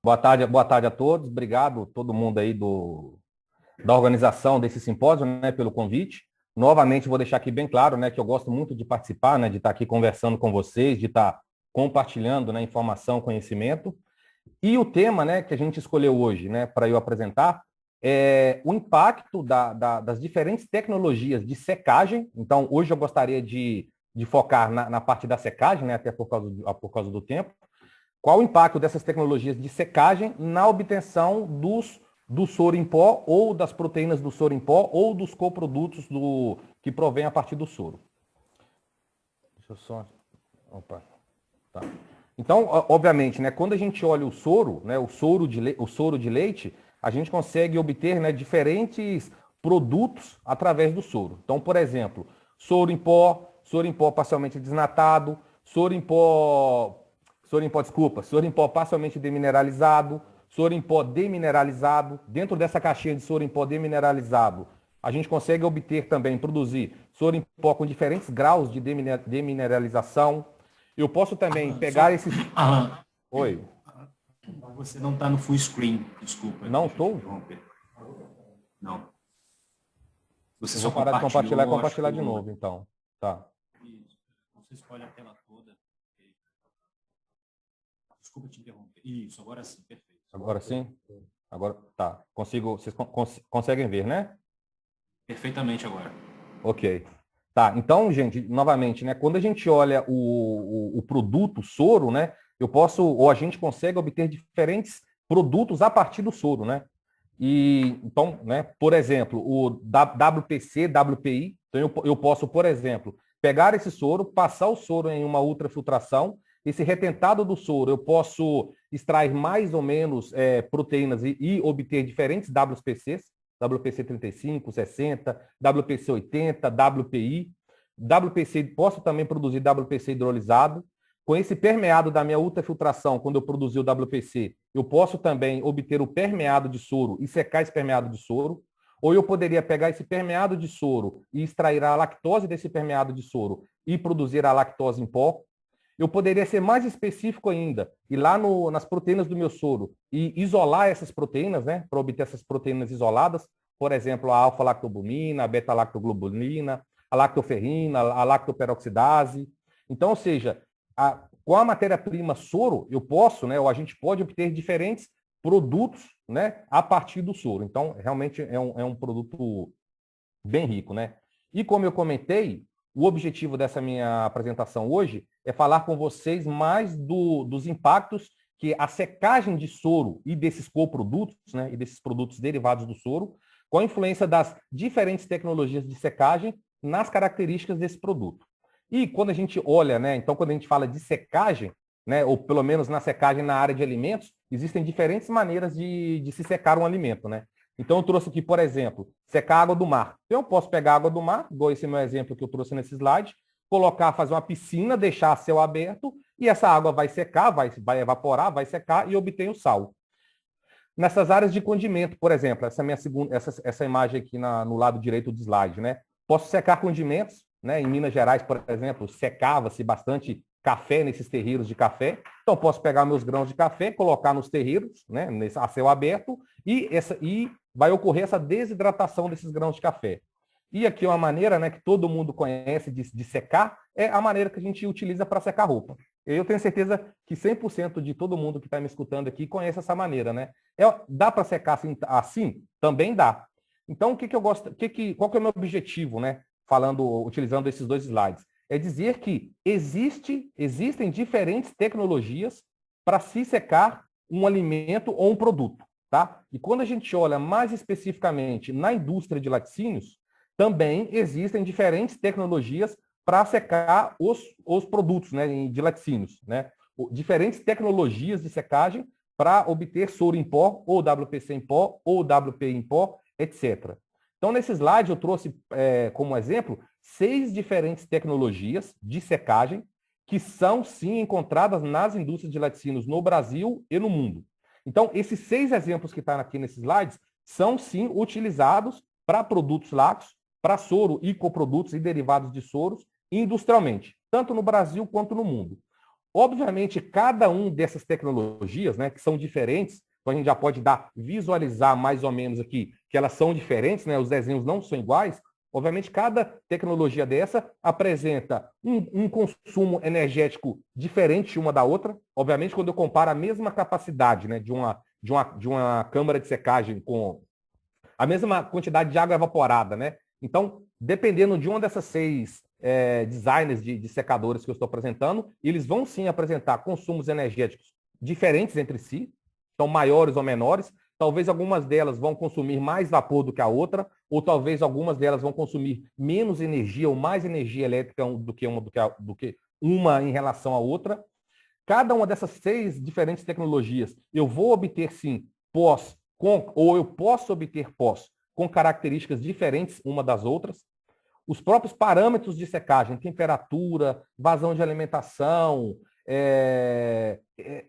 Boa tarde a todos. Obrigado a todo mundo aí da organização desse simpósio, né, pelo convite. Novamente, vou deixar aqui bem claro, né, que eu gosto muito de participar, né, de estar aqui conversando com vocês, de estar compartilhando, né, informação, conhecimento. E o tema, né, que a gente escolheu hoje, né, para eu apresentar, é o impacto das diferentes tecnologias de secagem. Então, hoje eu gostaria de focar na parte da secagem, né, até por causa do tempo. Qual o impacto dessas tecnologias de secagem na obtenção do soro em pó ou das proteínas do soro em pó ou dos coprodutos que provém a partir do soro? Deixa eu só... Opa, tá. Então, obviamente, né, quando a gente olha o soro, né, o soro de leite, a gente consegue obter, né, diferentes produtos através do soro. Então, por exemplo, soro em pó parcialmente desnatado, soro em pó, soro em pó parcialmente demineralizado, soro em pó demineralizado. Dentro dessa caixinha de soro em pó demineralizado, a gente consegue obter também, produzir soro em pó com diferentes graus de demineralização. Eu posso também pegar esses... Alan, Oi. você não está no full screen, desculpa. Não Deixa eu te estou? interromper. Não. Você Eu só vou parar de compartilhar e compartilhou, acho que compartilhar de novo, então. Tá. Isso. Você escolhe a tela toda. Desculpa te interromper. Isso, agora sim, perfeito. Agora sim? Agora tá. Vocês conseguem ver, né? Perfeitamente agora. Ok. Tá, então, gente, novamente, né? Quando a gente olha o produto soro, né? Ou a gente consegue obter diferentes produtos a partir do soro, né? E então, né, por exemplo, o WPC, WPI, então eu posso, por exemplo, pegar esse soro, passar o soro em uma ultrafiltração, esse retentado do soro eu posso extrair mais ou menos proteínas e obter diferentes WPCs, WPC 35, 60, WPC 80, WPI. WPC, posso também produzir WPC hidrolisado. Com esse permeado da minha ultrafiltração, quando eu produzir o WPC, eu posso também obter o permeado de soro e secar esse permeado de soro. Ou eu poderia pegar esse permeado de soro e extrair a lactose desse permeado de soro e produzir a lactose em pó. Eu poderia ser mais específico ainda, ir lá nas proteínas do meu soro e isolar essas proteínas, né, para obter essas proteínas isoladas, por exemplo, a alfa-lactobumina, a beta-lactoglobulina, a lactoferrina, a lactoperoxidase. Então, ou seja, com a matéria-prima soro, eu posso, né, ou a gente pode obter diferentes produtos, né, a partir do soro. Então, realmente é um produto bem rico, né? E como eu comentei, o objetivo dessa minha apresentação hoje é falar com vocês mais dos impactos que a secagem de soro e desses coprodutos, né, e desses produtos derivados do soro, com a influência das diferentes tecnologias de secagem nas características desse produto. E quando a gente olha, né, então quando a gente fala de secagem, né, ou pelo menos na secagem na área de alimentos, existem diferentes maneiras de se secar um alimento, né? Então, eu trouxe aqui, por exemplo, secar a água do mar. Então, eu posso pegar a água do mar, igual esse meu exemplo que eu trouxe nesse slide, colocar, fazer uma piscina, deixar a céu aberto, e essa água vai secar, vai evaporar, vai secar e obter o sal. Nessas áreas de condimento, por exemplo, essa imagem aqui no lado direito do slide, né? Posso secar condimentos, né? Em Minas Gerais, por exemplo, secava-se bastante café nesses terreiros de café. Então, posso pegar meus grãos de café, colocar nos terreiros, né? A céu aberto, e vai ocorrer essa desidratação desses grãos de café. E aqui uma maneira, né, que todo mundo conhece de secar é a maneira que a gente utiliza para secar roupa. Eu tenho certeza que 100% de todo mundo que está me escutando aqui conhece essa maneira, né? Dá para secar assim? Também dá. Então, o que eu gosto, qual que é o meu objetivo, né? Utilizando esses dois slides? É dizer que existem diferentes tecnologias para se secar um alimento ou um produto, tá? E quando a gente olha mais especificamente na indústria de laticínios, também existem diferentes tecnologias para secar os produtos, né, de laticínios, né? Diferentes tecnologias de secagem para obter soro em pó, ou WPC em pó, ou WPI em pó, etc. Então, nesse slide, eu trouxe como exemplo 6 diferentes tecnologias de secagem que são, sim, encontradas nas indústrias de laticínios no Brasil e no mundo. Então, esses 6 exemplos que estão aqui nesses slides são, sim, utilizados para produtos lácteos, para soro e coprodutos e derivados de soros industrialmente, tanto no Brasil quanto no mundo. Obviamente, cada um dessas tecnologias, né, que são diferentes, então a gente já pode visualizar mais ou menos aqui que elas são diferentes, né, os desenhos não são iguais. Obviamente, cada tecnologia dessa apresenta um consumo energético diferente uma da outra. Obviamente, quando eu comparo a mesma capacidade, né, de uma câmara de secagem com a mesma quantidade de água evaporada, né? Então, dependendo de uma dessas seis designers de secadores que eu estou apresentando, eles vão sim apresentar consumos energéticos diferentes entre si, são maiores ou menores. Talvez algumas delas vão consumir mais vapor do que a outra, ou talvez algumas delas vão consumir menos energia ou mais energia elétrica do que uma em relação à outra. Cada uma dessas seis diferentes tecnologias, eu vou obter sim ou eu posso obter pós com características diferentes uma das outras. Os próprios parâmetros de secagem, temperatura, vazão de alimentação,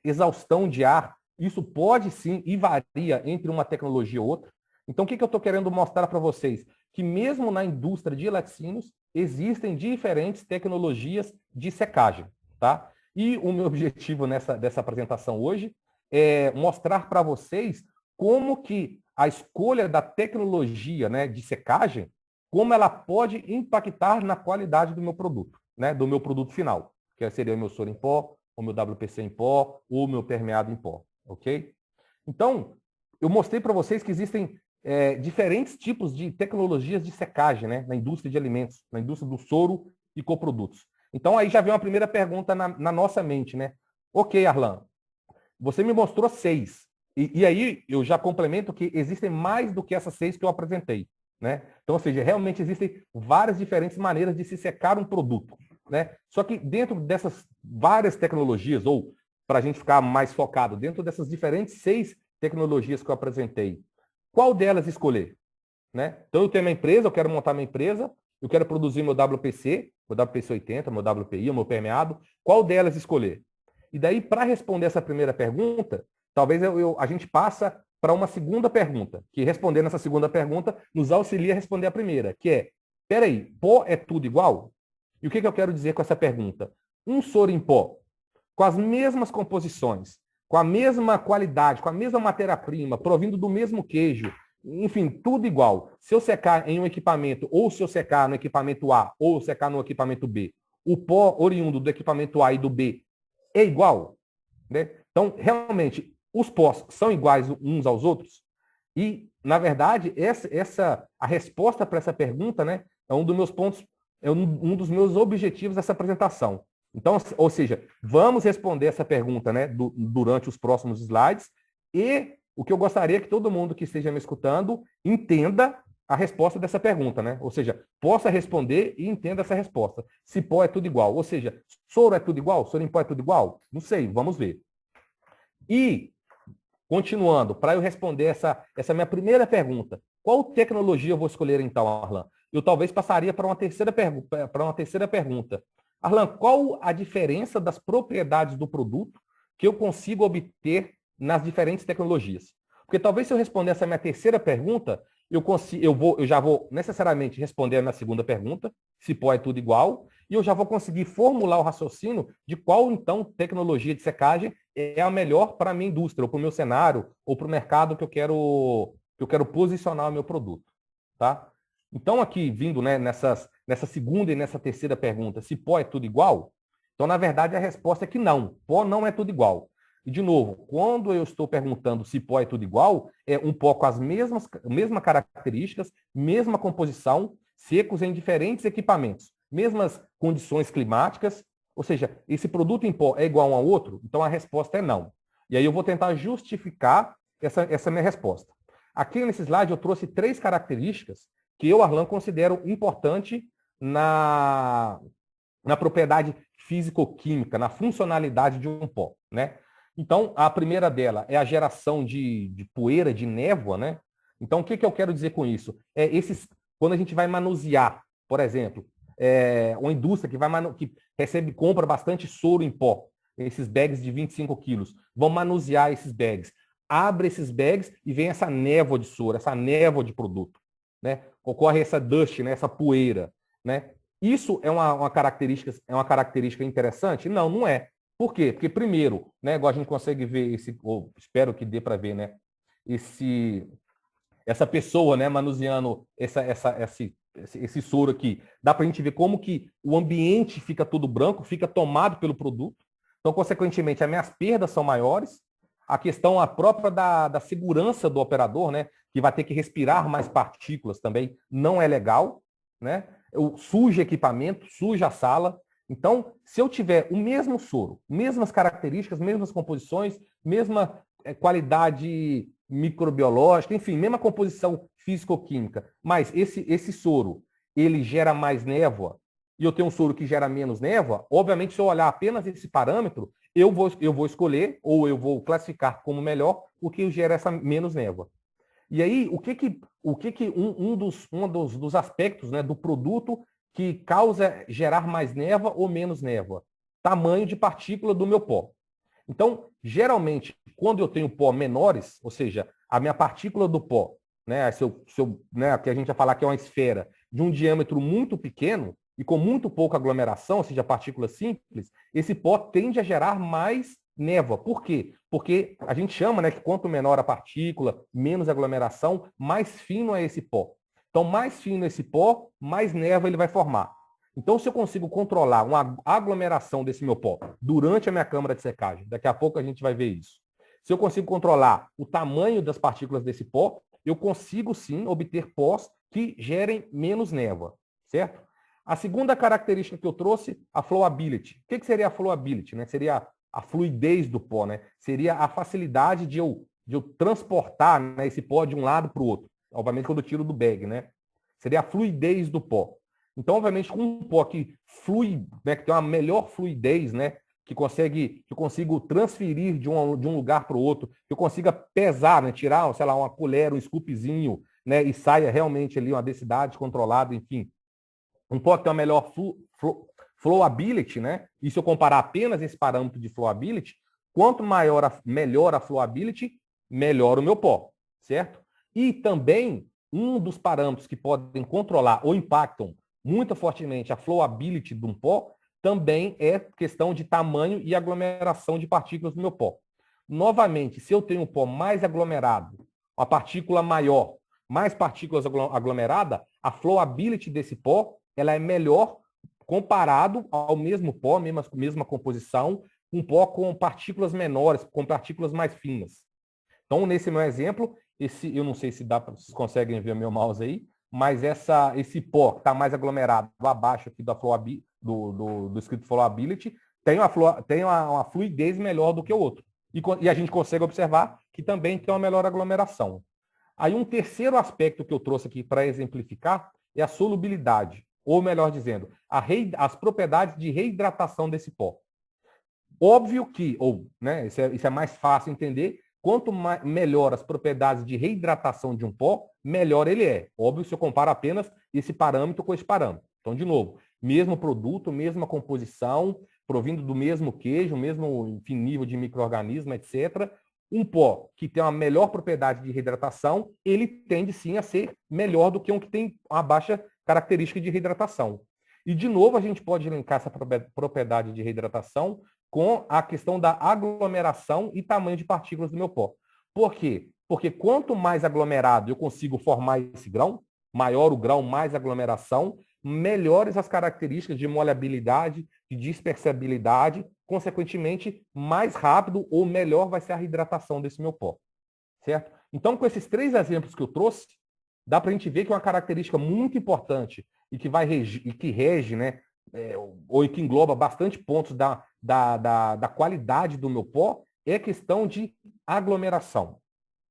exaustão de ar, isso pode sim e varia entre uma tecnologia e outra. Então, o que eu estou querendo mostrar para vocês? Que mesmo na indústria de laticínios, existem diferentes tecnologias de secagem, tá? E o meu objetivo dessa apresentação hoje é mostrar para vocês como que a escolha da tecnologia, né, de secagem, como ela pode impactar na qualidade do meu produto, né, do meu produto final, que seria o meu soro em pó, o meu WPC em pó, ou o meu permeado em pó, ok? Então, eu mostrei para vocês que existem diferentes tipos de tecnologias de secagem, né, na indústria de alimentos, na indústria do soro e coprodutos. Então, aí já vem uma primeira pergunta na nossa mente, né? Ok, Arlan, você me mostrou 6. E aí eu já complemento que existem mais do que essas 6 que eu apresentei, né? Então, ou seja, realmente existem várias diferentes maneiras de se secar um produto, né? Só que dentro dessas várias tecnologias, ou para a gente ficar mais focado, dentro dessas diferentes 6 tecnologias que eu apresentei, qual delas escolher, né? Então, eu tenho uma empresa, eu quero montar minha empresa, eu quero produzir meu WPC 80, meu WPI, o meu permeado, qual delas escolher? E daí, para responder essa primeira pergunta, talvez a gente passa para uma segunda pergunta, que respondendo essa segunda pergunta nos auxilia a responder a primeira, que é, peraí, pó é tudo igual? E o que eu quero dizer com essa pergunta? Um soro em pó, com as mesmas composições, com a mesma qualidade, com a mesma matéria-prima, provindo do mesmo queijo, enfim, tudo igual. Se eu secar em um equipamento, ou se eu secar no equipamento A, ou secar no equipamento B, o pó oriundo do equipamento A e do B é igual, né? Então, realmente, os pós são iguais uns aos outros? E, na verdade, a resposta para essa pergunta, né, é um dos meus pontos, é um dos meus objetivos dessa apresentação. Então, ou seja, vamos responder essa pergunta, né, durante os próximos slides, e o que eu gostaria que todo mundo que esteja me escutando entenda a resposta dessa pergunta, né? Ou seja, possa responder e entenda essa resposta. Se pó é tudo igual, ou seja, soro é tudo igual, soro em pó é tudo igual? Não sei, vamos ver. E, continuando, para eu responder essa minha primeira pergunta, qual tecnologia eu vou escolher então, Arlan? Eu talvez passaria para uma terceira pergunta. Arlan, qual a diferença das propriedades do produto que eu consigo obter nas diferentes tecnologias? Porque talvez se eu responder essa minha terceira pergunta, eu já vou necessariamente responder a minha segunda pergunta, se pó é tudo igual, e eu já vou conseguir formular o raciocínio de qual, então, tecnologia de secagem é a melhor para a minha indústria, ou para o meu cenário, ou para o mercado que eu quero posicionar o meu produto. Tá? Então, aqui, vindo, né, nessa segunda e nessa terceira pergunta, se pó é tudo igual? Então, na verdade, a resposta é que não. Pó não é tudo igual. E, de novo, quando eu estou perguntando se pó é tudo igual, é um pó com as mesmas características, mesma composição, secos em diferentes equipamentos, mesmas condições climáticas, ou seja, esse produto em pó é igual um ao outro? Então, a resposta é não. E aí eu vou tentar justificar essa minha resposta. Aqui nesse slide eu trouxe 3 características que eu, Arlan, considero importante na propriedade físico-química, na funcionalidade de um pó, né? Então, a primeira dela é a geração de poeira, de névoa, né? Então, o que eu quero dizer com isso? Quando a gente vai manusear, por exemplo, uma indústria que compra bastante soro em pó, esses bags de 25 quilos, vão manusear esses bags. Abre esses bags e vem essa névoa de soro, essa névoa de produto, né? Ocorre essa dust, né? Essa poeira, né? Isso é uma característica interessante? Não, não é. Por quê? Porque, primeiro, né, igual a gente consegue ver, ou espero que dê para ver, né, essa pessoa, né, manuseando esse soro aqui, dá para a gente ver como que o ambiente fica todo branco, fica tomado pelo produto. Então, consequentemente, as minhas perdas são maiores. A questão a própria da segurança do operador, né, que vai ter que respirar mais partículas também, não é legal, né? Suja equipamento, suja a sala. Então, se eu tiver o mesmo soro, mesmas características, mesmas composições, mesma qualidade microbiológica, enfim, mesma composição físico-química, mas esse soro, ele gera mais névoa, e eu tenho um soro que gera menos névoa, obviamente, se eu olhar apenas esse parâmetro, eu vou escolher, ou eu vou classificar como melhor, o que gera essa menos névoa. E aí, dos aspectos, né, do produto que causa gerar mais névoa ou menos névoa? Tamanho de partícula do meu pó. Então, geralmente, quando eu tenho pó menores, ou seja, a minha partícula do pó, né, né, que a gente vai falar que é uma esfera de um diâmetro muito pequeno e com muito pouca aglomeração, ou seja, partículas simples, esse pó tende a gerar mais névoa. Por quê? Porque a gente chama, né, que quanto menor a partícula, menos aglomeração, mais fino é esse pó. Então, mais fino esse pó, mais névoa ele vai formar. Então, se eu consigo controlar uma aglomeração desse meu pó durante a minha câmara de secagem, daqui a pouco a gente vai ver isso. Se eu consigo controlar o tamanho das partículas desse pó, eu consigo sim obter pós que gerem menos névoa, certo? A segunda característica que eu trouxe, a flowability. O que seria a flowability? Né? Seria a fluidez do pó, né? Seria a facilidade de eu transportar, né, esse pó de um lado para o outro. Obviamente, quando eu tiro do bag, né? Seria a fluidez do pó. Então, obviamente, com um pó que flui, né, que tem uma melhor fluidez, né, que eu consigo transferir de um lugar para o outro, que eu consiga pesar, né, tirar, sei lá, uma colher, um scoopzinho, né, e saia realmente ali uma densidade controlada, enfim. Um pó que tem uma melhor flowability, né? E se eu comparar apenas esse parâmetro de flowability, quanto melhor a flowability, melhor o meu pó, certo? E também um dos parâmetros que podem controlar ou impactam muito fortemente a flowability de um pó também é questão de tamanho e aglomeração de partículas no meu pó. Novamente, se eu tenho um pó mais aglomerado, uma partícula maior, mais partículas aglomeradas, a flowability desse pó ela é melhor comparado ao mesmo pó, mesma composição, um pó com partículas menores, com partículas mais finas. Então, nesse meu exemplo, eu não sei se vocês conseguem ver meu mouse aí, mas esse pó que está mais aglomerado abaixo aqui do escrito flowability, tem uma fluidez melhor do que o outro. E a gente consegue observar que também tem uma melhor aglomeração. Aí um terceiro aspecto que eu trouxe aqui para exemplificar é a solubilidade, ou melhor dizendo, as propriedades de reidratação desse pó. Óbvio que, né, isso é mais fácil entender, quanto melhor as propriedades de reidratação de um pó, melhor ele é. Óbvio se eu comparo apenas esse parâmetro com esse parâmetro. Então, de novo, mesmo produto, mesma composição, provindo do mesmo queijo, mesmo enfim, nível de micro-organismo, etc. Um pó que tem uma melhor propriedade de reidratação, ele tende sim a ser melhor do que um que tem uma baixa característica de reidratação. E, de novo, a gente pode linkar essa propriedade de reidratação com a questão da aglomeração e tamanho de partículas do meu pó. Por quê? Porque quanto mais aglomerado eu consigo formar esse grão, maior o grão, mais aglomeração, melhores as características de molhabilidade, de dispersibilidade, consequentemente, mais rápido ou melhor vai ser a reidratação desse meu pó. Certo? Então, com esses 3 exemplos que eu trouxe, dá para a gente ver que uma característica muito importante e que rege, né, ou que engloba bastante pontos da qualidade do meu pó, é a questão de aglomeração,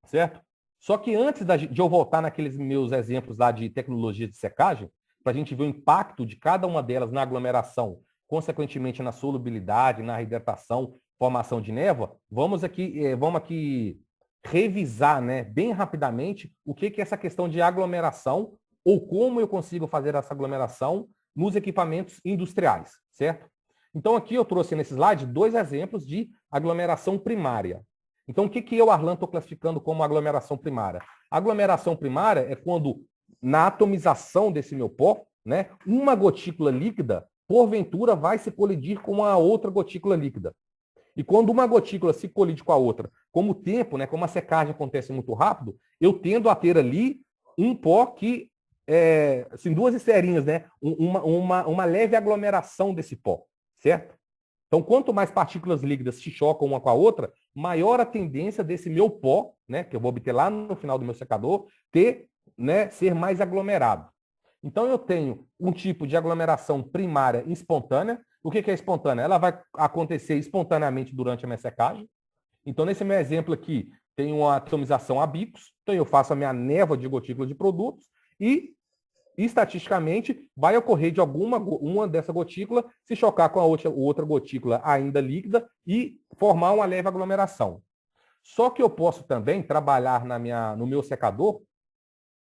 certo? Só que antes de eu voltar naqueles meus exemplos lá de tecnologia de secagem, para a gente ver o impacto de cada uma delas na aglomeração, consequentemente na solubilidade, na reidratação, formação de névoa, vamos aqui revisar, né, bem rapidamente o que é essa questão de aglomeração ou como eu consigo fazer essa aglomeração nos equipamentos industriais, certo? Então, aqui eu trouxe nesse slide 2 exemplos de aglomeração primária. Então, o que eu, Arlan, estou classificando como aglomeração primária? A aglomeração primária é quando, na atomização desse meu pó, né, uma gotícula líquida, porventura, vai se colidir com uma outra gotícula líquida. E quando uma gotícula se colide com a outra, como o tempo, né, como a secagem acontece muito rápido, eu tendo a ter ali um pó que, assim, duas esteirinhas, né, uma leve aglomeração desse pó, certo? Então, quanto mais partículas líquidas se chocam uma com a outra, maior a tendência desse meu pó, né, que eu vou obter lá no final do meu secador, ser mais aglomerado. Então, eu tenho um tipo de aglomeração primária espontânea. O que é espontânea? Ela vai acontecer espontaneamente durante a minha secagem. Então, nesse meu exemplo aqui, tem uma atomização a bicos. Então, eu faço a minha névoa de gotículas de produtos e, estatisticamente, vai ocorrer de uma dessa gotícula se chocar com a outra gotícula ainda líquida e formar uma leve aglomeração. Só que eu posso também trabalhar no meu secador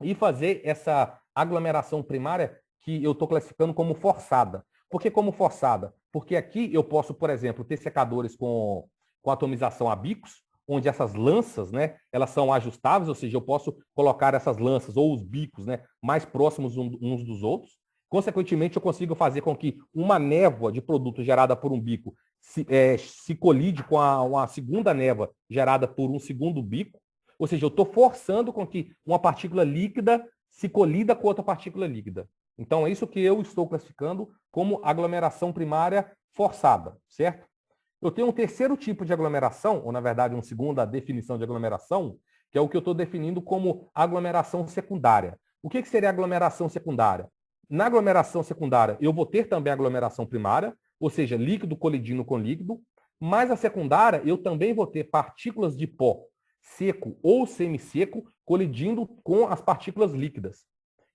e fazer essa aglomeração primária que eu estou classificando como forçada. Por que como forçada? Porque aqui eu posso, por exemplo, ter secadores com atomização a bicos, onde essas lanças, né, elas são ajustáveis, ou seja, eu posso colocar essas lanças ou os bicos, né, mais próximos uns dos outros. Consequentemente, eu consigo fazer com que uma névoa de produto gerada por um bico se colide com uma segunda névoa gerada por um segundo bico. Ou seja, eu estou forçando com que uma partícula líquida se colida com outra partícula líquida. Então, é isso que eu estou classificando como aglomeração primária forçada, certo? Eu tenho um terceiro tipo de aglomeração, ou na verdade uma segunda definição de aglomeração, que é o que eu estou definindo como aglomeração secundária. O que seria aglomeração secundária? Na aglomeração secundária, eu vou ter também aglomeração primária, ou seja, líquido colidindo com líquido, mas a secundária eu também vou ter partículas de pó seco ou semisseco colidindo com as partículas líquidas.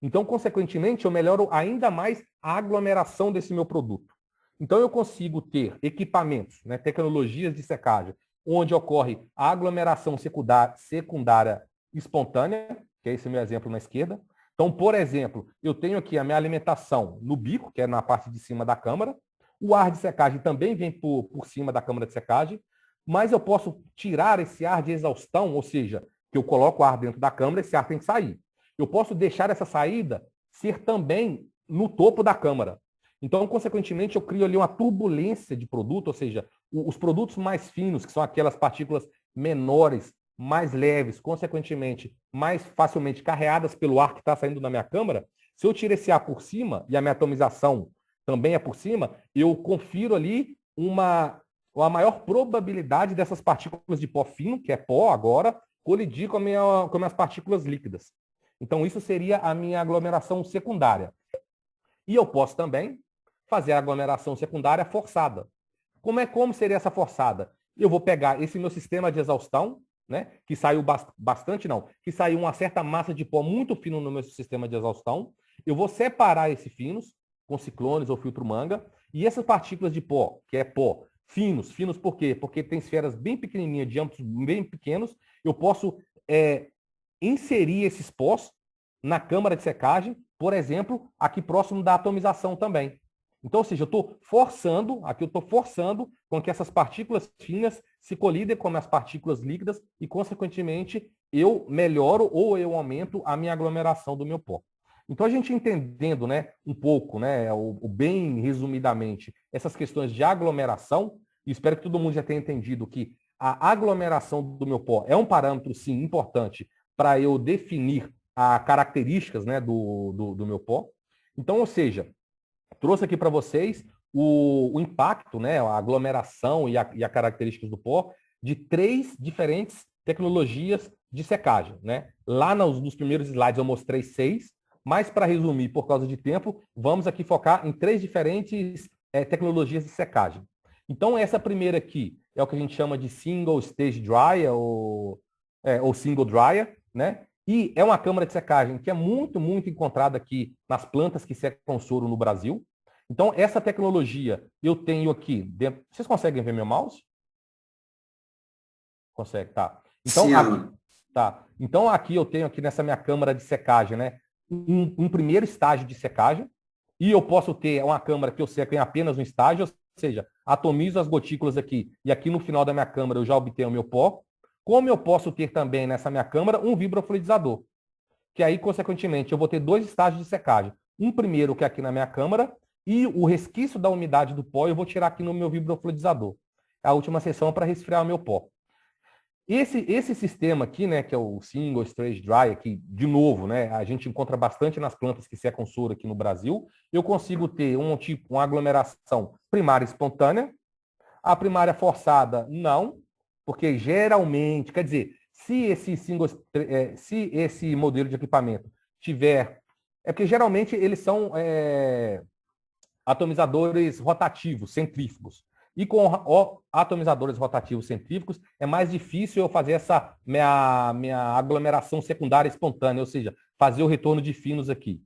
Então, consequentemente, eu melhoro ainda mais a aglomeração desse meu produto. Então, eu consigo ter equipamentos, né, tecnologias de secagem, onde ocorre a aglomeração secundária espontânea, que é esse meu exemplo na esquerda. Então, por exemplo, eu tenho aqui a minha alimentação no bico, que é na parte de cima da câmara. O ar de secagem também vem por cima da câmara de secagem, mas eu posso tirar esse ar de exaustão, ou seja, que eu coloco o ar dentro da câmara, esse ar tem que sair. Eu posso deixar essa saída ser também no topo da câmara. Então, consequentemente, eu crio ali uma turbulência de produto, ou seja, os produtos mais finos, que são aquelas partículas menores, mais leves, consequentemente, mais facilmente carreadas pelo ar que está saindo da minha câmara, se eu tiro esse ar por cima, e a minha atomização também é por cima, eu confiro ali a maior probabilidade dessas partículas de pó fino, que é pó agora, colidir com as minhas partículas líquidas. Então, isso seria a minha aglomeração secundária. E eu posso também fazer a aglomeração secundária forçada. Como seria essa forçada? Eu vou pegar esse meu sistema de exaustão, né, que saiu que saiu uma certa massa de pó muito fino no meu sistema de exaustão. Eu vou separar esses finos com ciclones ou filtro manga, e essas partículas de pó, que é pó, finos por quê? Porque tem esferas bem pequenininhas, diâmetros bem pequenos, eu posso inserir esses pós na câmara de secagem, por exemplo, aqui próximo da atomização também. Então, ou seja, eu estou forçando com que essas partículas finas se colidem com as partículas líquidas e, consequentemente, eu melhoro ou eu aumento a minha aglomeração do meu pó. Então, a gente entendendo, né, um pouco, né, bem resumidamente, essas questões de aglomeração, e espero que todo mundo já tenha entendido que a aglomeração do meu pó é um parâmetro, sim, importante para eu definir as características, né, do meu pó. Então, ou seja, trouxe aqui para vocês o impacto, né, a aglomeração e a características do pó de 3 diferentes tecnologias de secagem, né? Lá nos primeiros slides eu mostrei 6, mas para resumir, por causa de tempo, vamos aqui focar em 3 diferentes tecnologias de secagem. Então, essa primeira aqui é o que a gente chama de Single Stage Dryer ou Single Dryer, né? E é uma câmara de secagem que é muito, muito encontrada aqui nas plantas que secam soro no Brasil. Então, essa tecnologia eu tenho aqui dentro. Vocês conseguem ver meu mouse? Consegue, tá. Então, Sim, aqui, tá. Então, aqui eu tenho aqui nessa minha câmara de secagem, né? Um primeiro estágio de secagem. E eu posso ter uma câmara que eu seco em apenas um estágio, ou seja, atomizo as gotículas aqui e aqui no final da minha câmara eu já obtenho o meu pó. Como eu posso ter também nessa minha câmara um vibrofluidizador, que aí, consequentemente, eu vou ter 2 estágios de secagem. Um primeiro, que é aqui na minha câmara, e o resquício da umidade do pó eu vou tirar aqui no meu vibrofluidizador. a última seção para resfriar o meu pó. Esse sistema aqui, né, que é o Single Stage Dry, aqui, de novo, né, a gente encontra bastante nas plantas que secam soro aqui no Brasil. Eu consigo ter uma aglomeração primária espontânea. A primária forçada, não, porque geralmente, quer dizer, se esse modelo de equipamento tiver... É porque geralmente eles são atomizadores rotativos, centrífugos. E com atomizadores rotativos centrífugos, é mais difícil eu fazer essa minha aglomeração secundária espontânea, ou seja, fazer o retorno de finos aqui.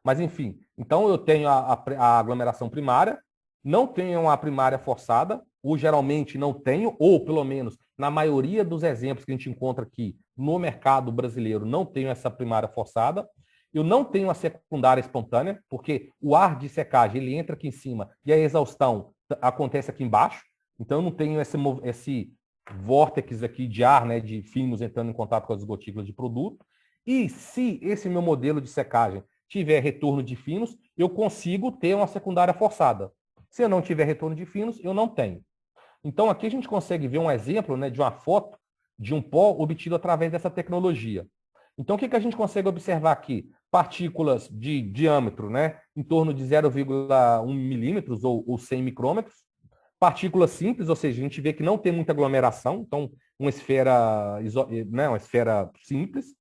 Mas, enfim, então eu tenho a aglomeração primária, não tenho a primária forçada, ou geralmente não tenho, ou pelo menos na maioria dos exemplos que a gente encontra aqui no mercado brasileiro, não tenho essa primária forçada. Eu não tenho a secundária espontânea, porque o ar de secagem ele entra aqui em cima e a exaustão acontece aqui embaixo. Então, eu não tenho esse vórtex aqui de ar, né, de finos entrando em contato com as gotículas de produto. E se esse meu modelo de secagem tiver retorno de finos, eu consigo ter uma secundária forçada. Se eu não tiver retorno de finos, eu não tenho. Então, aqui a gente consegue ver um exemplo, né, de uma foto de um pó obtido através dessa tecnologia. Então, o que a gente consegue observar aqui? Partículas de diâmetro, né, em torno de 0,1 milímetros ou 100 micrômetros. Partículas simples, ou seja, a gente vê que não tem muita aglomeração, então uma esfera simples.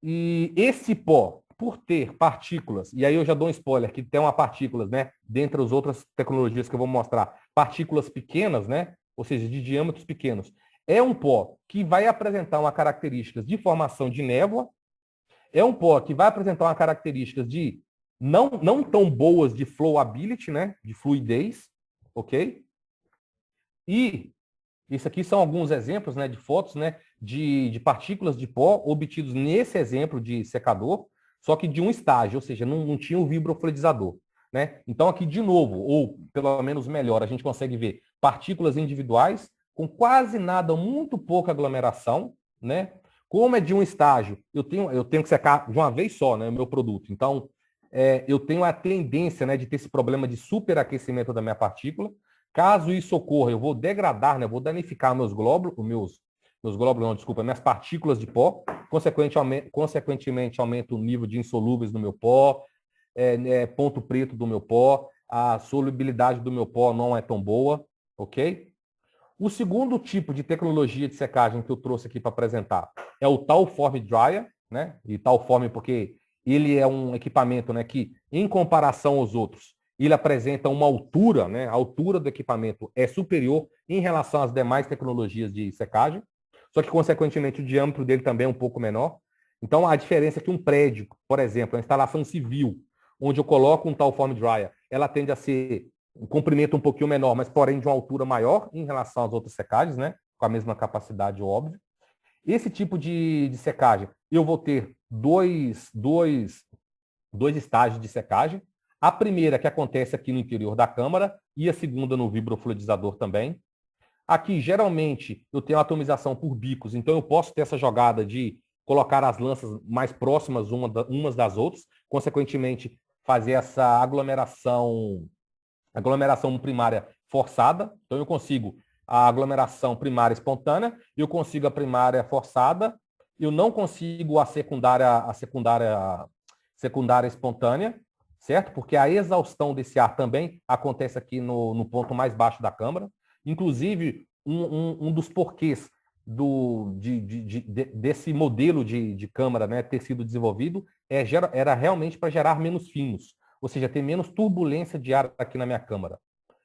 E esse pó, por ter partículas, e aí eu já dou um spoiler, que tem uma partículas, né, dentre as outras tecnologias que eu vou mostrar, partículas pequenas, né, ou seja, de diâmetros pequenos, é um pó que vai apresentar uma características de formação de névoa, é um pó que vai apresentar uma características de não tão boas de flowability, né, de fluidez, ok? E isso aqui são alguns exemplos, né, de fotos, né, de partículas de pó obtidos nesse exemplo de secador, só que de um estágio, ou seja, não tinha o vibrofluidizador, né? Então aqui de novo, ou pelo menos melhor, a gente consegue ver partículas individuais com quase nada, muito pouca aglomeração, né? Como é de um estágio, eu tenho que secar de uma vez só, né, o meu produto. Então, eu tenho a tendência, né, de ter esse problema de superaquecimento da minha partícula. Caso isso ocorra, eu vou degradar, né, eu vou danificar meus glóbulos, minhas partículas de pó, consequentemente aumenta o nível de insolúveis no meu pó, ponto preto do meu pó, a solubilidade do meu pó não é tão boa, ok? O segundo tipo de tecnologia de secagem que eu trouxe aqui para apresentar é o Tauform Dryer, né? E Tauform porque ele é um equipamento, né, que, em comparação aos outros, ele apresenta uma altura, né? A altura do equipamento é superior em relação às demais tecnologias de secagem, só que, consequentemente, o diâmetro dele também é um pouco menor. Então, a diferença é que um prédio, por exemplo, a instalação civil, onde eu coloco um Tauform Dryer, ela tende a ser um comprimento um pouquinho menor, mas porém de uma altura maior em relação às outras secagens, né? Com a mesma capacidade, óbvio. Esse tipo de secagem, eu vou ter dois estágios de secagem. A primeira que acontece aqui no interior da câmara e a segunda no vibrofluidizador também. Aqui, geralmente, eu tenho atomização por bicos, então eu posso ter essa jogada de colocar as lanças mais próximas umas das outras, consequentemente, fazer essa aglomeração primária forçada. Então, eu consigo a aglomeração primária espontânea, eu consigo a primária forçada, eu não consigo a secundária espontânea, certo? Porque a exaustão desse ar também acontece aqui no ponto mais baixo da câmara. Inclusive, um dos porquês desse modelo de câmara, né, ter sido desenvolvido era realmente para gerar menos finos, ou seja, ter menos turbulência de ar aqui na minha câmara,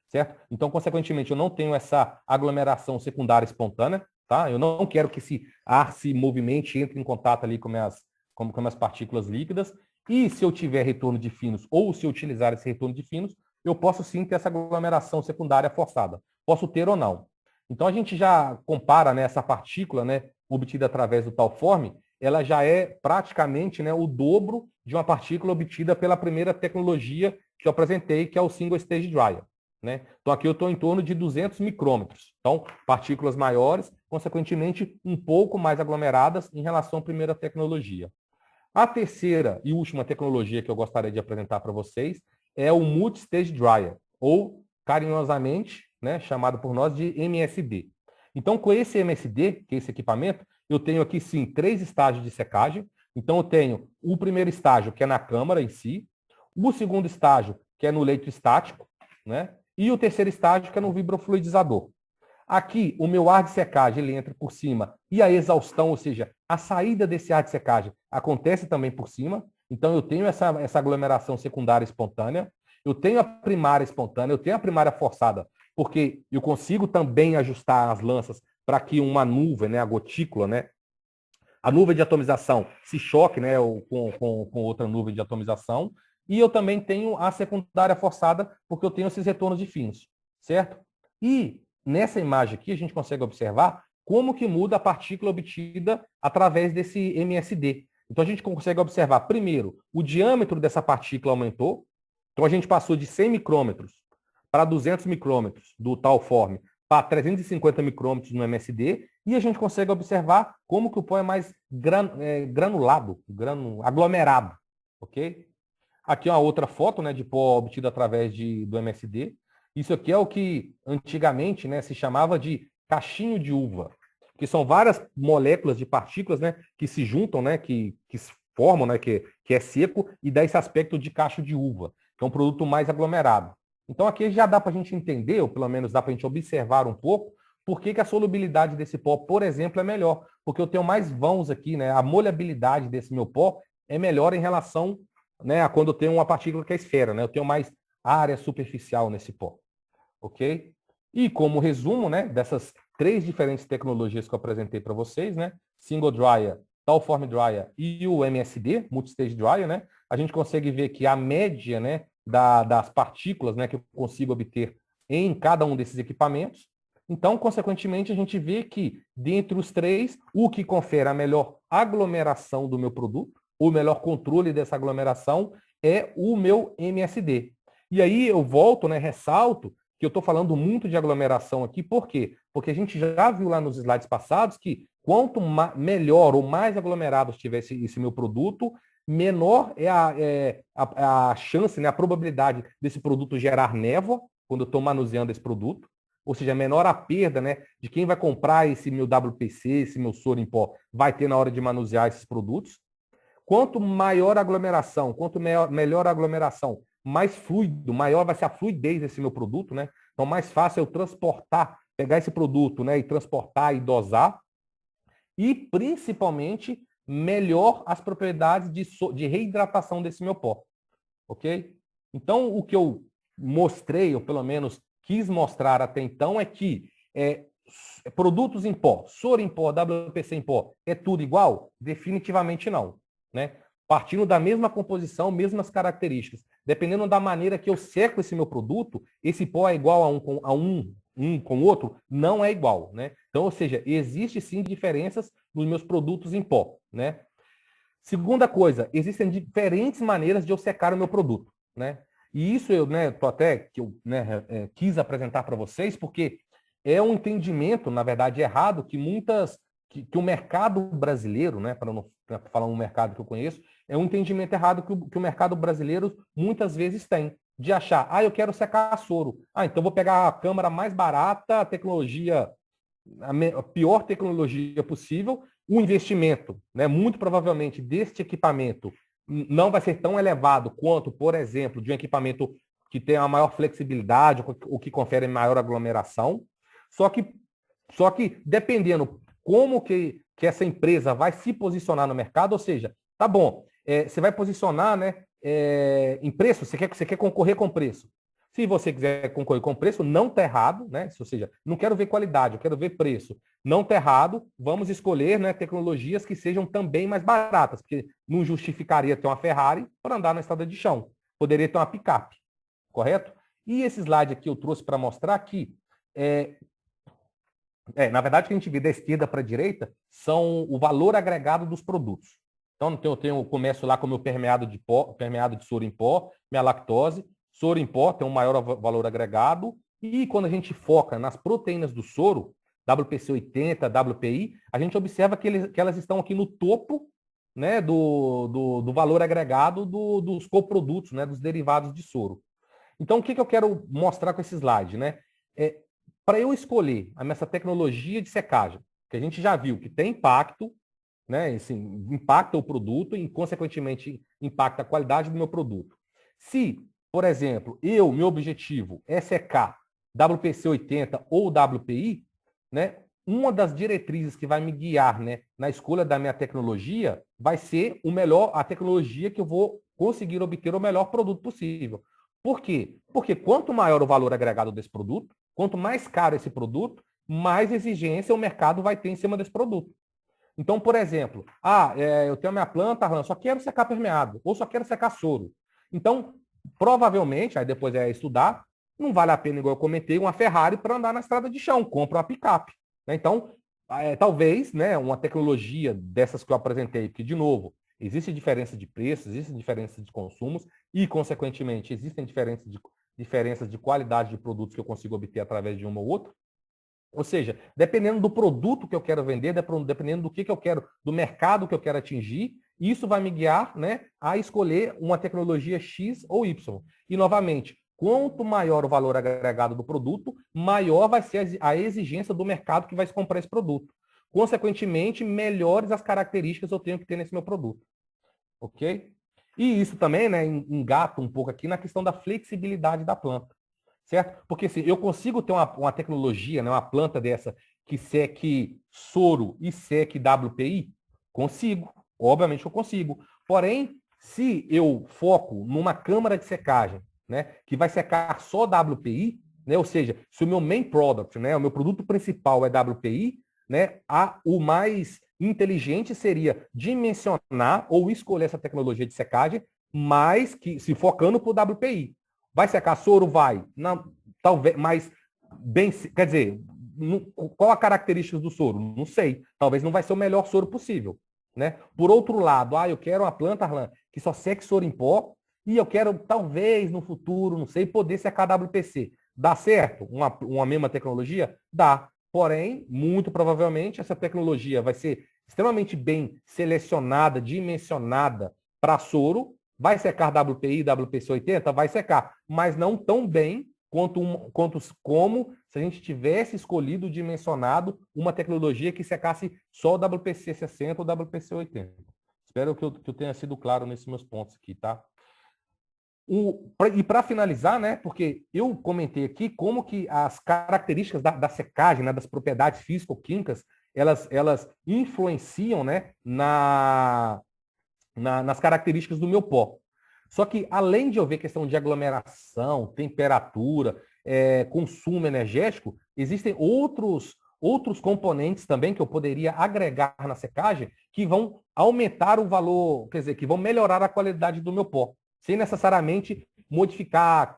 certo? Então, consequentemente, eu não tenho essa aglomeração secundária espontânea, tá? Eu não quero que esse ar se movimente, entre em contato ali com minhas partículas líquidas, e se eu tiver retorno de finos, ou se eu utilizar esse retorno de finos, eu posso sim ter essa aglomeração secundária forçada. Posso ter ou não. Então, a gente já compara, né, essa partícula, né, obtida através do Tauform, ela já é praticamente, né, o dobro de uma partícula obtida pela primeira tecnologia que eu apresentei, que é o Single Stage Dryer, né? Então, aqui eu estou em torno de 200 micrômetros. Então, partículas maiores, consequentemente, um pouco mais aglomeradas em relação à primeira tecnologia. A terceira e última tecnologia que eu gostaria de apresentar para vocês é o Multi-Stage Dryer, ou, carinhosamente, né, chamado por nós de MSD. Então, com esse MSD, que é esse equipamento, eu tenho aqui, sim, 3 estágios de secagem. Então, eu tenho o primeiro estágio, que é na câmara em si, o segundo estágio, que é no leito estático, né, e o terceiro estágio, que é no vibrofluidizador. Aqui, o meu ar de secagem ele entra por cima e a exaustão, ou seja, a saída desse ar de secagem acontece também por cima. Então, eu tenho essa aglomeração secundária espontânea, eu tenho a primária espontânea, eu tenho a primária forçada, porque eu consigo também ajustar as lanças para que uma nuvem, né, a gotícula, né, a nuvem de atomização se choque, né, com outra nuvem de atomização. E eu também tenho a secundária forçada, porque eu tenho esses retornos de finos, certo? E nessa imagem aqui a gente consegue observar como que muda a partícula obtida através desse MSD. Então a gente consegue observar, primeiro, o diâmetro dessa partícula aumentou. Então a gente passou de 100 micrômetros para 200 micrômetros do tal forme, para 350 micrômetros no MSD, e a gente consegue observar como que o pó é mais granulado, aglomerado, ok? Aqui é uma outra foto, né, de pó obtido através do MSD. Isso aqui é o que antigamente, né, se chamava de cachinho de uva, que são várias moléculas de partículas, né, que se juntam, né, que se formam, né, que é seco e dá esse aspecto de cacho de uva, que é um produto mais aglomerado. Então aqui já dá para a gente entender, ou pelo menos dá para a gente observar um pouco, por que a solubilidade desse pó, por exemplo, é melhor. Porque eu tenho mais vãos aqui, né, a molhabilidade desse meu pó é melhor em relação, né, a quando eu tenho uma partícula que é esfera, né, eu tenho mais área superficial nesse pó, ok? E como resumo, né, dessas 3 diferentes tecnologias que eu apresentei para vocês, né, Single Dryer, Tall Form Dryer e o MSD, Multistage Dryer, né, a gente consegue ver que a média, né, das partículas, né, que eu consigo obter em cada um desses equipamentos. Então, consequentemente, a gente vê que, dentre os 3, o que confere a melhor aglomeração do meu produto, o melhor controle dessa aglomeração é o meu MSD. E aí eu volto, né, ressalto que eu estou falando muito de aglomeração aqui, por quê? Porque a gente já viu lá nos slides passados que quanto melhor ou mais aglomerado estiver esse meu produto, menor é a chance, né, a probabilidade desse produto gerar névoa, quando eu estou manuseando esse produto, ou seja, menor a perda, né, de quem vai comprar esse meu WPC, esse meu soro em pó, vai ter na hora de manusear esses produtos. Quanto maior a aglomeração, quanto melhor a aglomeração, mais fluido, maior vai ser a fluidez desse meu produto, né? Então, mais fácil eu transportar, pegar esse produto, né, e transportar e dosar. E, principalmente, melhor as propriedades de reidratação desse meu pó, ok? Então, o que eu mostrei, ou pelo menos quis mostrar até então, é que produtos em pó, soro em pó, WPC em pó, é tudo igual? Definitivamente não, né? Partindo da mesma composição, mesmas características. Dependendo da maneira que eu seco esse meu produto, esse pó é igual um com o outro? Não é igual, né? Então, ou seja, existe sim diferenças nos meus produtos em pó, né? Segunda coisa, existem diferentes maneiras de eu secar o meu produto, né? E isso eu, né, que eu, né, quis apresentar para vocês, porque é um entendimento, na verdade, errado que o mercado brasileiro, né, para não falar um mercado que eu conheço, é um entendimento errado que o mercado brasileiro muitas vezes tem, de achar, eu quero secar soro. Então vou pegar a câmara mais barata, a tecnologia, a pior tecnologia possível, o investimento, né, muito provavelmente deste equipamento não vai ser tão elevado quanto, por exemplo, de um equipamento que tem a maior flexibilidade, o que confere maior aglomeração. Só que dependendo como que essa empresa vai se posicionar no mercado, ou seja, tá bom, você vai posicionar, né, em preço, você quer concorrer com preço. Se você quiser concorrer com preço, não está errado, né? Ou seja, não quero ver qualidade, eu quero ver preço. Não está errado, vamos escolher, né, tecnologias que sejam também mais baratas, porque não justificaria ter uma Ferrari para andar na estrada de chão. Poderia ter uma picape, correto? E esse slide aqui eu trouxe para mostrar que, na verdade, o que a gente vê da esquerda para a direita são o valor agregado dos produtos. Então, eu começo lá com o meu permeado de soro em pó, minha lactose. Soro em pó tem um maior valor agregado. E quando a gente foca nas proteínas do soro, WPC 80, WPI, a gente observa que elas estão aqui no topo, né, do valor agregado dos coprodutos, né, dos derivados de soro. Então, o que eu quero mostrar com esse slide, né? para eu escolher essa tecnologia de secagem, que a gente já viu que tem impacto, né? Assim, impacta o produto e, consequentemente, impacta a qualidade do meu produto. Se, por exemplo, meu objetivo é secar WPC 80 ou WPI, né? Uma das diretrizes que vai me guiar, né, na escolha da minha tecnologia vai ser a tecnologia que eu vou conseguir obter o melhor produto possível. Por quê? Porque quanto maior o valor agregado desse produto, quanto mais caro esse produto, mais exigência o mercado vai ter em cima desse produto. Então, por exemplo, eu tenho a minha planta, Arlan, só quero secar permeado, ou só quero secar soro. Então, provavelmente, aí depois é estudar, não vale a pena, igual eu comentei, uma Ferrari para andar na estrada de chão, compra uma picape. Né? Então, talvez, né, uma tecnologia dessas que eu apresentei, porque, de novo, existe diferença de preços, existe diferença de consumos e, consequentemente, existem diferenças de qualidade de produtos que eu consigo obter através de uma ou outra. Ou seja, dependendo do produto que eu quero vender, dependendo do que eu quero, do mercado que eu quero atingir, isso vai me guiar, né, a escolher uma tecnologia X ou Y. E, novamente, quanto maior o valor agregado do produto, maior vai ser a exigência do mercado que vai comprar esse produto. Consequentemente, melhores as características eu tenho que ter nesse meu produto. Ok? E isso também, né, engata um pouco aqui na questão da flexibilidade da planta. Certo? Porque assim, eu consigo ter uma tecnologia, né, uma planta dessa que seque soro e seque WPI? Consigo. Obviamente eu consigo. Porém, se eu foco numa câmara de secagem, né, que vai secar só WPI, né, ou seja, se o meu main product, né, o meu produto principal é WPI, né, o mais inteligente seria dimensionar ou escolher essa tecnologia de secagem, mais que se focando para o WPI. Vai secar soro? Vai. Não, talvez, mas bem, quer dizer, qual a característica do soro? Não sei. Talvez não vai ser o melhor soro possível. Né? Por outro lado, eu quero uma planta, Arlan, que só seque soro em pó e eu quero, talvez, no futuro, não sei, poder secar WPC. Dá certo? Uma mesma tecnologia? Dá. Porém, muito provavelmente, essa tecnologia vai ser extremamente bem selecionada, dimensionada para soro. Vai secar WPI, WPC 80? Vai secar, mas não tão bem quanto como se a gente tivesse escolhido, dimensionado uma tecnologia que secasse só o WPC 60 ou WPC 80. Espero que eu tenha sido claro nesses meus pontos aqui, tá? E para finalizar, né, porque eu comentei aqui como que as características da secagem, né, das propriedades físico-químicas, elas influenciam, né, nas características do meu pó. Só que, além de eu ver questão de aglomeração, temperatura, consumo energético, existem outros componentes também que eu poderia agregar na secagem que vão aumentar o valor, quer dizer, que vão melhorar a qualidade do meu pó, sem necessariamente modificar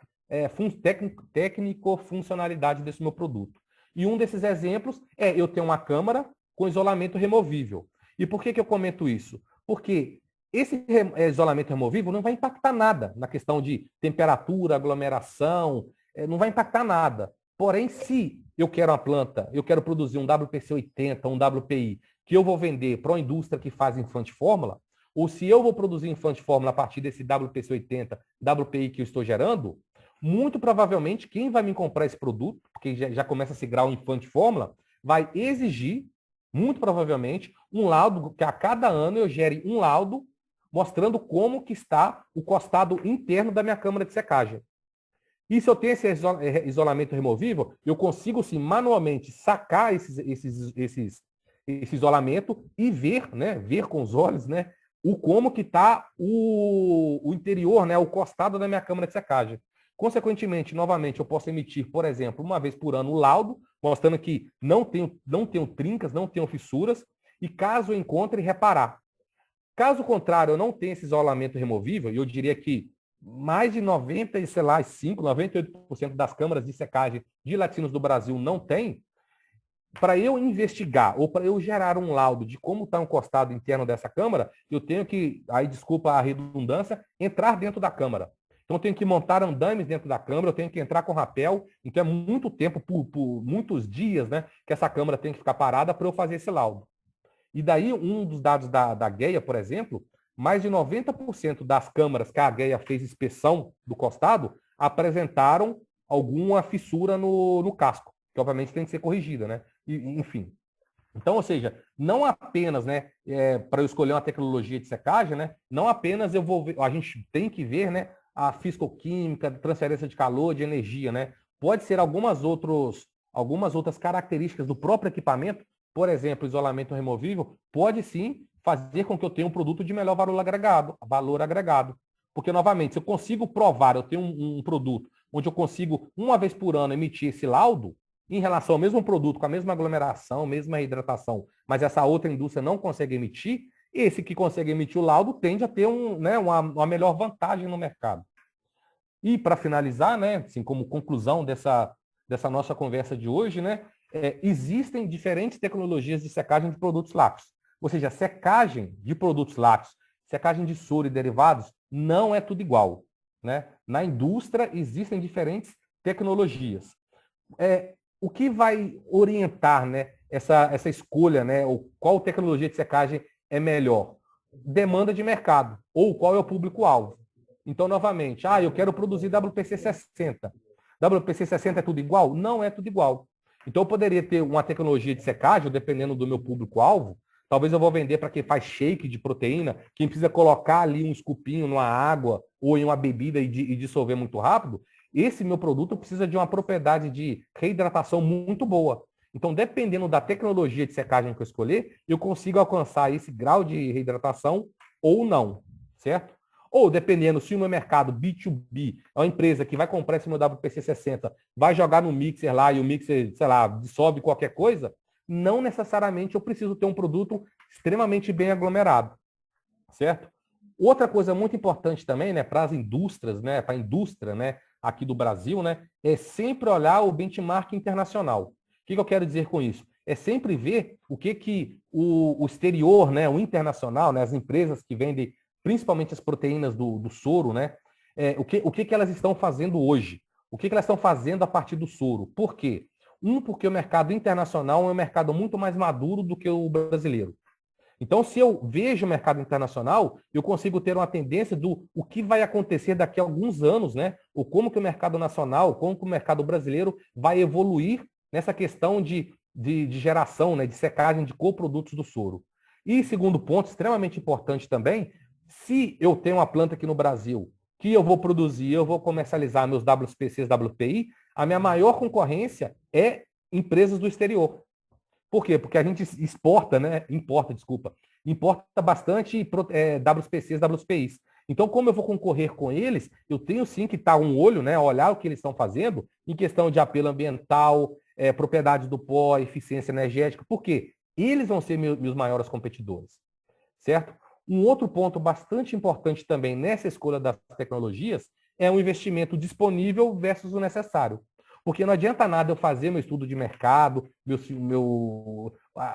técnico-funcionalidade desse meu produto. E um desses exemplos é eu ter uma câmara com isolamento removível. E por que eu comento isso? Porque esse isolamento removível não vai impactar nada na questão de temperatura, aglomeração, não vai impactar nada. Porém, se eu quero uma planta, eu quero produzir um WPC 80, um WPI, que eu vou vender para uma indústria que faz infante fórmula, ou se eu vou produzir infante fórmula a partir desse WPC 80, WPI que eu estou gerando, muito provavelmente quem vai me comprar esse produto, porque já começa a se grau infante fórmula, vai exigir, muito provavelmente, um laudo, que a cada ano eu gere um laudo mostrando como que está o costado interno da minha câmara de secagem. E se eu tenho esse isolamento removível, eu consigo, sim, manualmente sacar esse isolamento e ver, né, ver com os olhos, né, como que está o interior, né, o costado da minha câmara de secagem. Consequentemente, novamente, eu posso emitir, por exemplo, uma vez por ano, o laudo, mostrando que não tenho trincas, não tenho fissuras, e caso eu encontre, reparar. Caso contrário, eu não tenho esse isolamento removível, e eu diria que mais de 98% das câmaras de secagem de laticínios do Brasil não tem, para eu investigar ou para eu gerar um laudo de como está o encostado interno dessa câmara, eu tenho que, aí desculpa a redundância, entrar dentro da câmara. Então eu tenho que montar andames dentro da câmara, eu tenho que entrar com rapel, então é muito tempo, por muitos dias, né, que essa câmara tem que ficar parada para eu fazer esse laudo. E daí, um dos dados da GEA, por exemplo, mais de 90% das câmaras que a GEA fez inspeção do costado apresentaram alguma fissura no casco. que obviamente tem que ser corrigida, né? Enfim. Então, ou seja, não apenas, né, para eu escolher uma tecnologia de secagem, né, não apenas eu vou ver, a gente tem que ver, né, a fisicoquímica, transferência de calor, de energia, né? Pode ser algumas outras características do próprio equipamento, por exemplo, isolamento removível, pode sim fazer com que eu tenha um produto de melhor valor agregado. Porque, novamente, se eu consigo provar, eu tenho um produto onde eu consigo, uma vez por ano, emitir esse laudo, em relação ao mesmo produto, com a mesma aglomeração, mesma hidratação, mas essa outra indústria não consegue emitir, esse que consegue emitir o laudo tende a ter uma melhor vantagem no mercado. E para finalizar, né, assim, como conclusão dessa nossa conversa de hoje, né, existem diferentes tecnologias de secagem de produtos lácteos. Ou seja, secagem de produtos lácteos, secagem de soro e derivados, não é tudo igual. Né? Na indústria existem diferentes tecnologias. O que vai orientar, né, essa escolha, né, ou qual tecnologia de secagem é melhor? Demanda de mercado, ou qual é o público-alvo. Então, novamente, eu quero produzir WPC 60. WPC 60 é tudo igual? Não é tudo igual. Então, eu poderia ter uma tecnologia de secagem, dependendo do meu público-alvo. Talvez eu vou vender para quem faz shake de proteína, quem precisa colocar ali um escupinho numa água ou em uma bebida e dissolver muito rápido. Esse meu produto precisa de uma propriedade de reidratação muito boa. Então, dependendo da tecnologia de secagem que eu escolher, eu consigo alcançar esse grau de reidratação ou não, certo? Ou, dependendo, se o meu mercado B2B é uma empresa que vai comprar esse meu WPC 60, vai jogar no mixer lá e o mixer, sei lá, dissolve qualquer coisa, não necessariamente eu preciso ter um produto extremamente bem aglomerado, certo? Outra coisa muito importante também, né, para as indústrias, né, para a indústria, né, aqui do Brasil, né, é sempre olhar o benchmark internacional. O que eu quero dizer com isso? É sempre ver o que o exterior, né, o internacional, né, as empresas que vendem principalmente as proteínas do soro, né, o que elas estão fazendo hoje? O que elas estão fazendo a partir do soro? Por quê? Porque o mercado internacional é um mercado muito mais maduro do que o brasileiro. Então, se eu vejo o mercado internacional, eu consigo ter uma tendência do o que vai acontecer daqui a alguns anos, né? Ou como que o mercado nacional, como que o mercado brasileiro vai evoluir nessa questão de geração, né? De secagem de coprodutos do soro. E segundo ponto, extremamente importante também, se eu tenho uma planta aqui no Brasil que eu vou produzir, eu vou comercializar meus WPCs, WPI, a minha maior concorrência é empresas do exterior. Por quê? Porque a gente importa bastante WPCs, WPIs. Então, como eu vou concorrer com eles, eu tenho sim que estar um olho, né, olhar o que eles estão fazendo em questão de apelo ambiental, propriedade do pó, eficiência energética. Por quê? Eles vão ser meus maiores competidores, certo? Um outro ponto bastante importante também nessa escolha das tecnologias é o investimento disponível versus o necessário. Porque não adianta nada eu fazer meu estudo de mercado,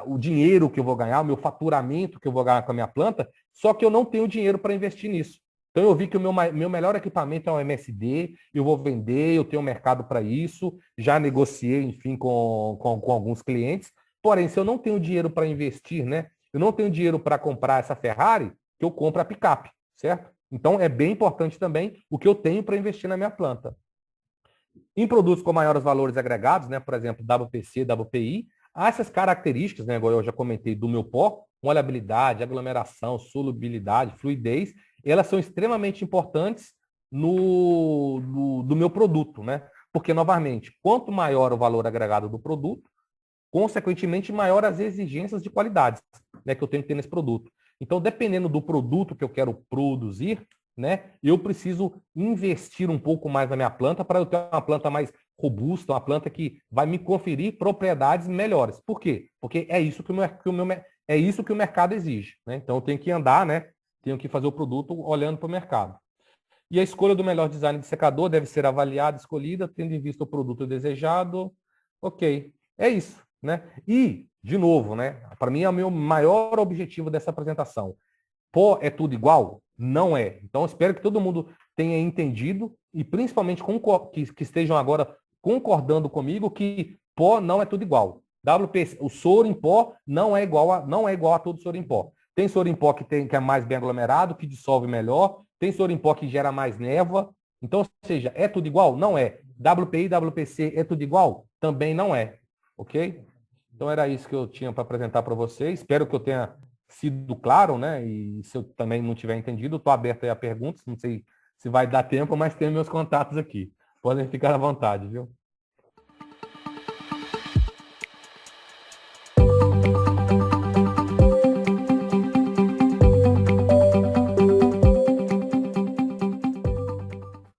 o dinheiro que eu vou ganhar, o meu faturamento que eu vou ganhar com a minha planta, só que eu não tenho dinheiro para investir nisso. Então eu vi que o meu melhor equipamento é um MSD, eu vou vender, eu tenho mercado para isso, já negociei, enfim, com alguns clientes. Porém, se eu não tenho dinheiro para investir, né? Eu não tenho dinheiro para comprar essa Ferrari, que eu compro a picape, certo? Então é bem importante também o que eu tenho para investir na minha planta. Em produtos com maiores valores agregados, né, por exemplo, WPC, WPI, há essas características, né, igual eu já comentei, do meu pó, molhabilidade, aglomeração, solubilidade, fluidez, elas são extremamente importantes do meu produto, né? Porque, novamente, quanto maior o valor agregado do produto, consequentemente, maior as exigências de qualidade, né, que eu tenho que ter nesse produto. Então, dependendo do produto que eu quero produzir, né, eu preciso investir um pouco mais na minha planta para eu ter uma planta mais robusta, uma planta que vai me conferir propriedades melhores. Por quê? Porque é isso que o mercado exige. Né? Então, eu tenho que andar, né, tenho que fazer o produto olhando para o mercado. E a escolha do melhor design de secador deve ser avaliada, escolhida, tendo em vista o produto desejado. Ok, é isso. Né? E, de novo, né, para mim é o meu maior objetivo dessa apresentação. Pó é tudo igual? Não é. Então, espero que todo mundo tenha entendido e principalmente que estejam agora concordando comigo que pó não é tudo igual. WPC, o soro em pó não é igual a todo soro em pó. Tem soro em pó que é mais bem aglomerado, que dissolve melhor. Tem soro em pó que gera mais névoa. Então, ou seja, é tudo igual? Não é. WPI, WPC é tudo igual? Também não é. Ok? Então era isso que eu tinha para apresentar para vocês. Espero que eu tenha sido claro, né? E se eu também não tiver entendido, estou aberto aí a perguntas. Não sei se vai dar tempo, mas tenho meus contatos aqui. Podem ficar à vontade, viu?